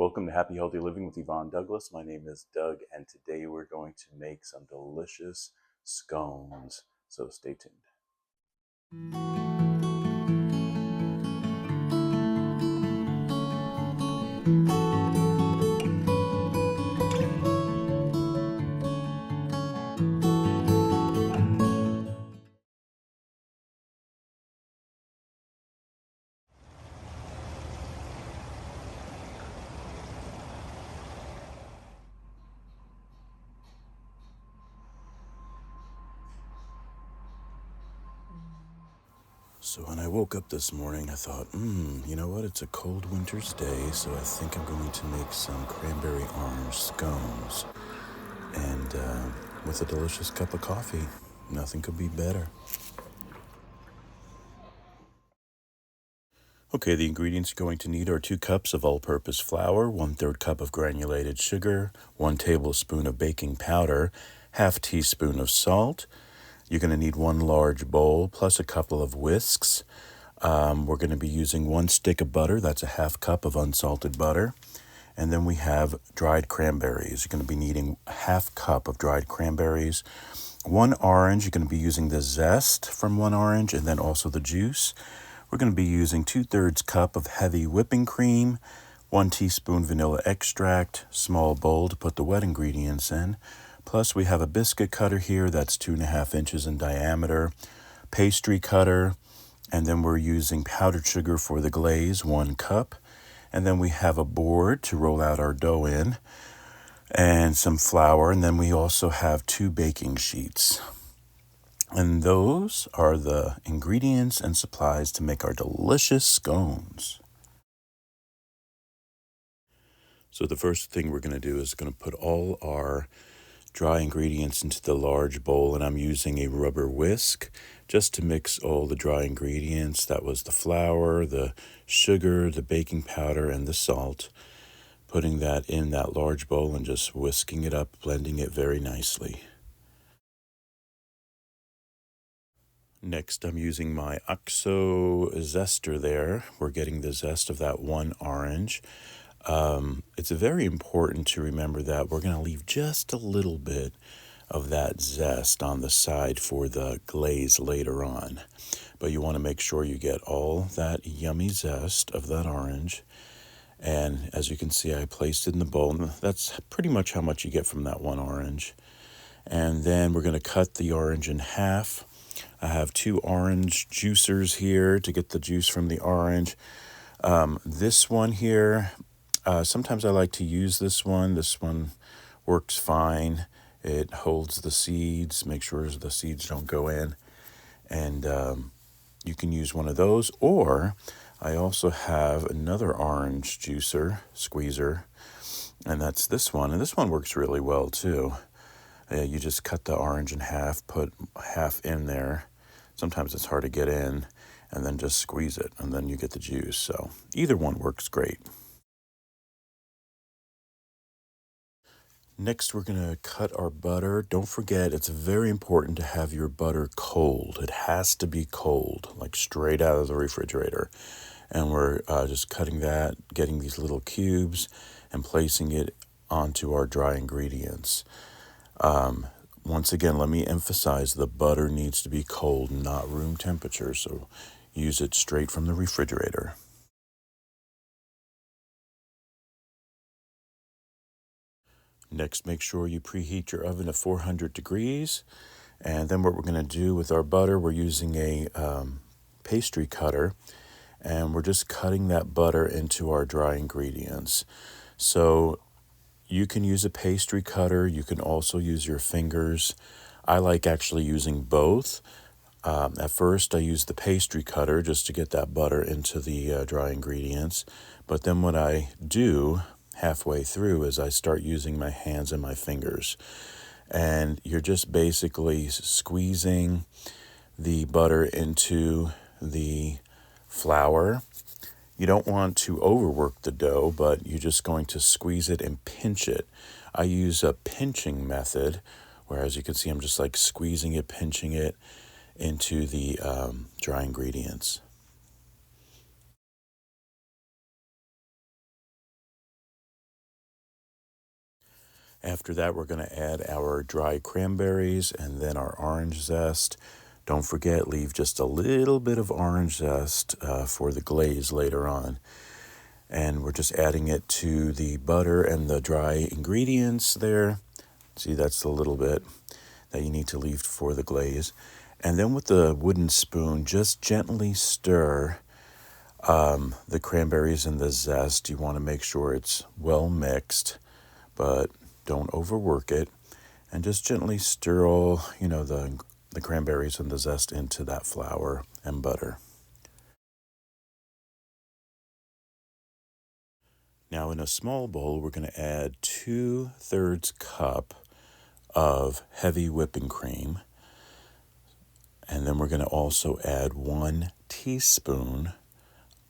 Welcome to Happy Healthy Living with Yvonne Douglas. My name is Doug, and today we're going to make some delicious scones. So stay tuned. So when I woke up this morning, I thought, you know what? It's a cold winter's day, so I think I'm going to make some cranberry-orange scones. And with a delicious cup of coffee, nothing could be better. Okay, the ingredients you're going to need are 2 cups of all-purpose flour, 1/3 cup of granulated sugar, 1 tablespoon of baking powder, half teaspoon of salt. You're going to need 1 large bowl plus a couple of whisks. We're going to be using 1 stick of butter. That's a half cup of unsalted butter. And then we have dried cranberries. You're going to be needing a half cup of dried cranberries. 1 orange. You're going to be using the zest from 1 orange and then also the juice. We're going to be using 2/3 cup of heavy whipping cream, 1 teaspoon vanilla extract, small bowl to put the wet ingredients in. Plus we have a biscuit cutter here that's 2.5 inches in diameter, pastry cutter, and then we're using powdered sugar for the glaze, 1 cup. And then we have a board to roll out our dough in and some flour. And then we also have 2 baking sheets. And those are the ingredients and supplies to make our delicious scones. So the first thing we're going to do is going to put all our dry ingredients into the large bowl, and I'm using a rubber whisk just to mix all the dry ingredients. That was the flour, the sugar, the baking powder, and the salt. Putting that in that large bowl and just whisking it up, blending it very nicely. Next, I'm using my OXO zester there. We're getting the zest of that 1 orange. It's very important to remember that we're going to leave just a little bit of that zest on the side for the glaze later on. But you want to make sure you get all that yummy zest of that orange. And as you can see, I placed it in the bowl. That's pretty much how much you get from that 1 orange. And then we're going to cut the orange in half. I have 2 orange juicers here to get the juice from the orange. This one here, sometimes I like to use this one. This one works fine. It holds the seeds, make sure the seeds don't go in. And you can use one of those. Or I also have another orange squeezer, and that's this one. And this one works really well too. You just cut the orange in half, put half in there. Sometimes it's hard to get in, and then just squeeze it, and then you get the juice. So either one works great. Next, we're going to cut our butter. Don't forget, it's very important to have your butter cold. It has to be cold, like straight out of the refrigerator. And we're just cutting that, getting these little cubes, and placing it onto our dry ingredients. Once again, let me emphasize the butter needs to be cold, not room temperature, so use it straight from the refrigerator. Next, make sure you preheat your oven to 400 degrees. And then what we're going to do with our butter, we're using a pastry cutter, and we're just cutting that butter into our dry ingredients. So you can use a pastry cutter. You can also use your fingers. I like actually using both. At first, I use the pastry cutter just to get that butter into the dry ingredients. But then what I do halfway through is I start using my hands and my fingers. And you're just basically squeezing the butter into the flour. You don't want to overwork the dough, but you're just going to squeeze it and pinch it. I use a pinching method, where as you can see, I'm just like squeezing it, pinching it into the dry ingredients. After that, we're going to add our dry cranberries and then our orange zest. Don't forget, leave just a little bit of orange zest for the glaze later on. And we're just adding it to the butter and the dry ingredients there. See, that's a little bit that you need to leave for the glaze. And then with the wooden spoon, just gently stir the cranberries and the zest. You want to make sure it's well mixed, but don't overwork it. And just gently stir all, the cranberries and the zest into that flour and butter. Now in a small bowl, we're going to add 2/3 cup of heavy whipping cream. And then we're going to also add 1 teaspoon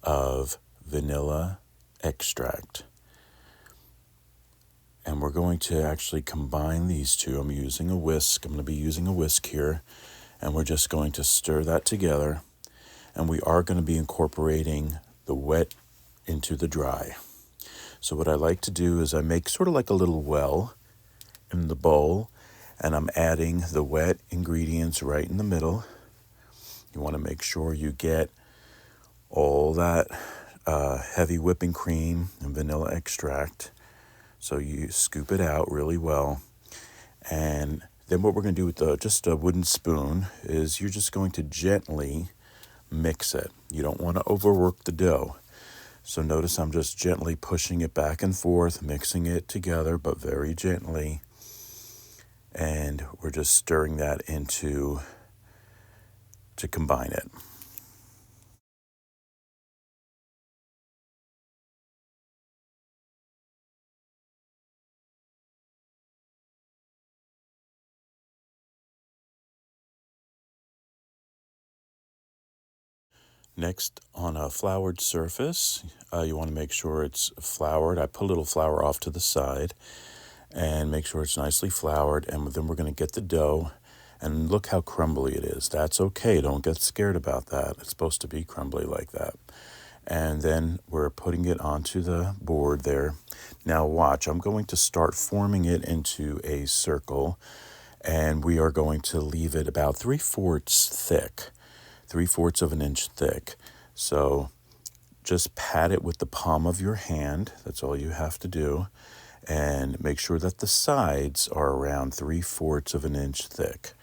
of vanilla extract. And we're going to actually combine these two. I'm using a whisk. I'm going to be using a whisk here. And we're just going to stir that together. And we are going to be incorporating the wet into the dry. So what I like to do is I make sort of like a little well in the bowl. And I'm adding the wet ingredients right in the middle. You want to make sure you get all that heavy whipping cream and vanilla extract. So you scoop it out really well. And then what we're going to do with just a wooden spoon is you're just going to gently mix it. You don't want to overwork the dough. So notice I'm just gently pushing it back and forth, mixing it together, but very gently. And we're just stirring that to combine it. Next, on a floured surface, you want to make sure it's floured. I put a little flour off to the side and make sure it's nicely floured. And then we're going to get the dough. And look how crumbly it is. That's okay. Don't get scared about that. It's supposed to be crumbly like that. And then we're putting it onto the board there. Now watch, I'm going to start forming it into a circle. And we are going to leave it about 3/4 thick. 3/4 of an inch thick. So just pat it with the palm of your hand. That's all you have to do. And make sure that the sides are around 3/4 of an inch thick.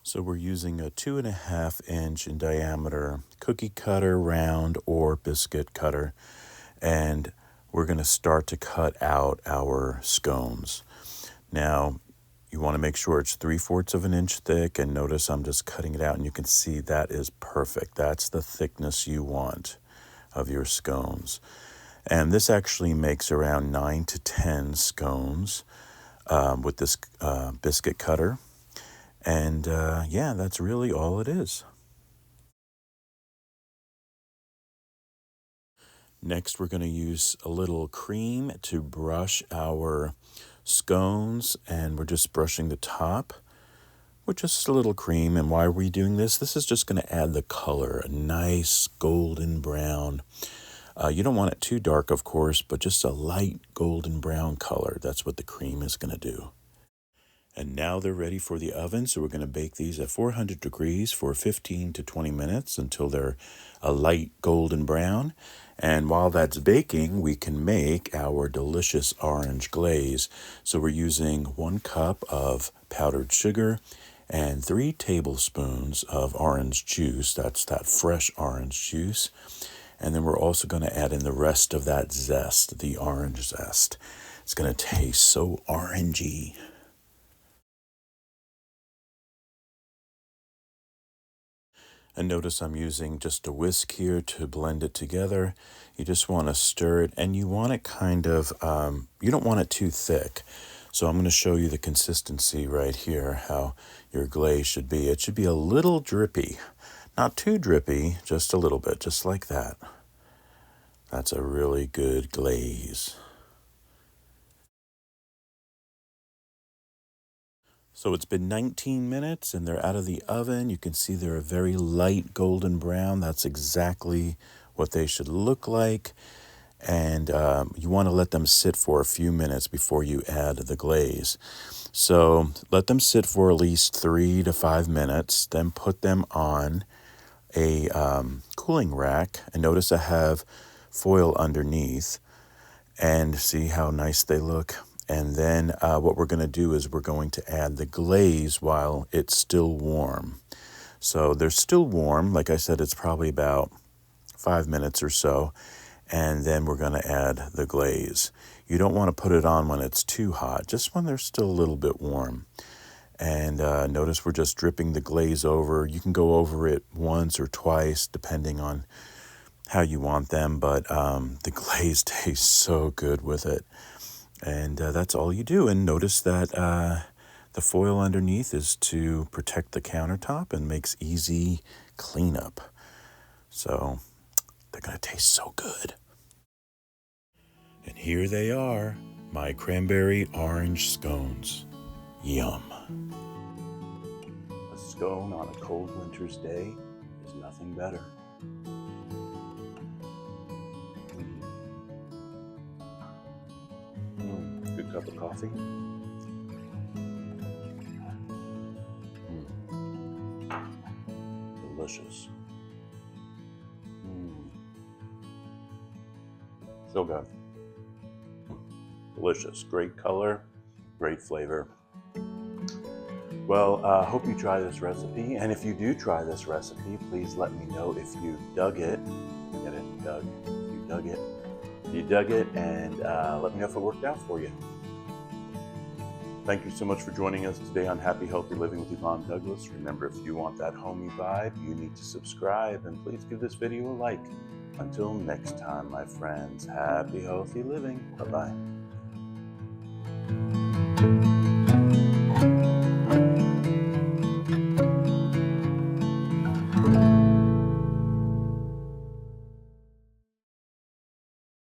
So we're using a 2.5 inch in diameter cookie cutter, round, or biscuit cutter. And we're going to start to cut out our scones. Now, you want to make sure it's 3/4 of an inch thick, and notice I'm just cutting it out, and you can see that is perfect. That's the thickness you want of your scones. And this actually makes around 9 to 10 scones with this biscuit cutter. And yeah, that's really all it is. Next, we're going to use a little cream to brush our scones, and we're just brushing the top with just a little cream. And why are we doing this? This is just going to add the color, a nice golden brown. You don't want it too dark, of course, but just a light golden brown color. That's what the cream is going to do. And now they're ready for the oven, so we're going to bake these at 400 degrees for 15 to 20 minutes until they're a light golden brown. And while that's baking, we can make our delicious orange glaze. So we're using 1 cup of powdered sugar and 3 tablespoons of orange juice. That's that fresh orange juice. And then we're also going to add in the rest of that zest, the orange zest. It's going to taste so orangey. And notice I'm using just a whisk here to blend it together. You just want to stir it, and you want it kind of, you don't want it too thick. So I'm going to show you the consistency right here, how your glaze should be. It should be a little drippy. Not too drippy, just a little bit, just like that. That's a really good glaze. So it's been 19 minutes and they're out of the oven. You can see they're a very light golden brown. That's exactly what they should look like. And you want to let them sit for a few minutes before you add the glaze. So let them sit for at least 3 to 5 minutes, then put them on a cooling rack. And notice I have foil underneath, and see how nice they look. And then what we're going to do is we're going to add the glaze while it's still warm. So they're still warm. Like I said, it's probably about 5 minutes or so. And then we're going to add the glaze. You don't want to put it on when it's too hot, just when they're still a little bit warm. And notice we're just dripping the glaze over. You can go over it once or twice, depending on how you want them. But the glaze tastes so good with it. And that's all you do. And notice that the foil underneath is to protect the countertop and makes easy cleanup. So they're going to taste so good. And here they are, my cranberry-orange scones. Yum. A scone on a cold winter's day is nothing better. Good cup of coffee. Delicious. So good. Delicious. Great color, great flavor. Well, hope you try this recipe. And if you do try this recipe, please let me know if you dug it. Get it? Dug. If you dug it. You dug it, and let me know if it worked out for you. Thank you so much for joining us today on Happy Healthy Living with Yvonne Douglas. Remember, if you want that homey vibe, you need to subscribe, and please give this video a like. Until next time, my friends, happy healthy living. Bye-bye.